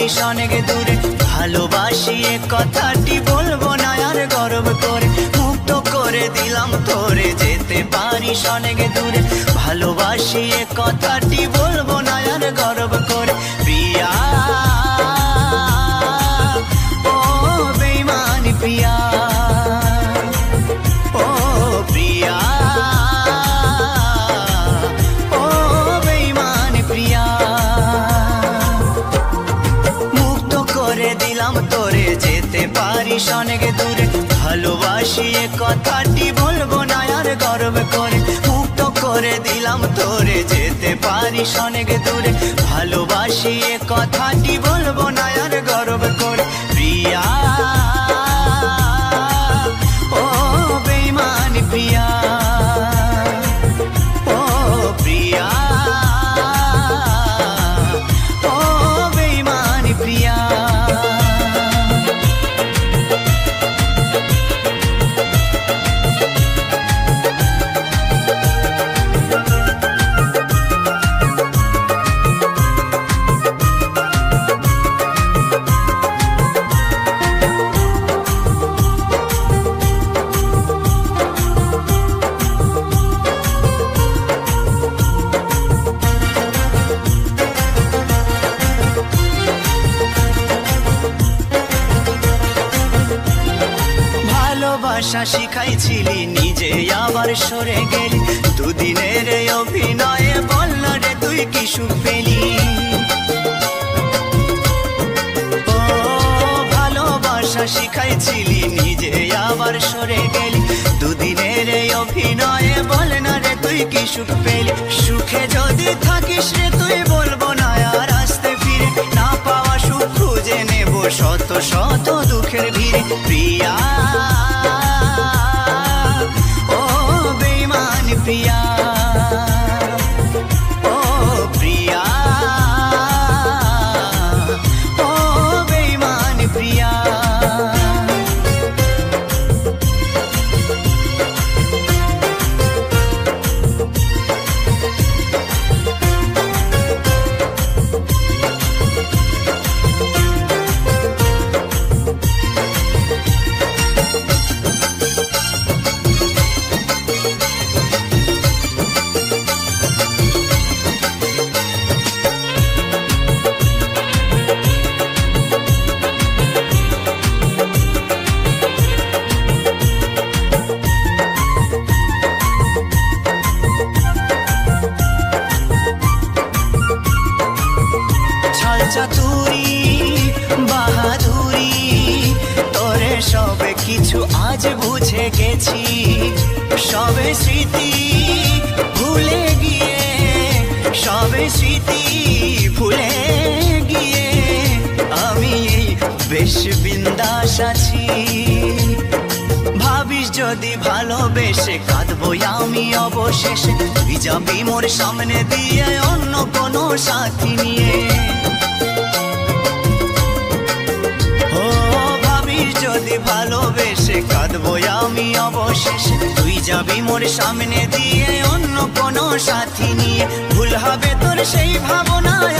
পারিস অনেক দূরে, ভালোবাসি এ কথাটি বলবো না আর গর্ব করে, মুক্ত করে দিলাম তোরে, যেতে পারিস অনেক দূরে, ভালোবাসি এ কথাটি বলবো না আর গর্ব করে। প্রিয়া ও বেঈমানি প্রিয়া, ও প্রিয়া ও বেঈমানি প্রিয়া, মুক্ত করে দিলাম তোরে, যেতে পারিস অনেক দূরে, ভালোবাসি এ কথাটি বলবো না আর গর্ব করে, মুক্ত করে দিলাম তোরে, যেতে পারিস অনেক দূরে, ভালোবাসি এ কথাটি বলবো না আর গর্ব করে। প্রিয়া ও বেঈমানি প্রিয়া, ও প্রিয়া ও বেঈমানি প্রিয়া। ভালোবাসা শিখাইছিলি, নিজে আবার সরে গেলি, দুদিনের অভিনয়ে বল না রে তুই কি সুখ পেলি। ও ভালোবাসা শিখাইছিলি, নিজে আবার সরে গেলি, দুদিনের অভিনয়ে বল না রে তুই কি সুখ পেলি। সুখে যদি থাকিস রে তুই বলবো না আর আসতে ফিরে, না পাওয়া সুখ খুঁজে নেব শত শত দুঃখের ভিড়ে। প্রিয়া ও বেঈমানি প্রিয়া, ও প্রিয়া ও বেঈমানি প্রিয়া। চাতুরি বাহাদুরি তোরে সবে কিছু আজ বুঝে গেছি, সবে স্মৃতি ভুলে গিয়ে, সবে স্মৃতি ভুলে গিয়ে আমি বেশ বিন্দাস আছি। ভাবিস যদি ভালোবেসে কাঁদবো আমি অবশেষে, তুই যাবি মোর সামনে দিয়ে অন্য কোনো সাথী নিয়ে। ও ভাবিস যদি ভালোবেসে কাঁদবো আমি অবশেষে, তুই যাবি মোর সামনে দিয়ে অন্য কোনো সাথী নিয়ে। ভুল হবে তোর সেই ভাবনায়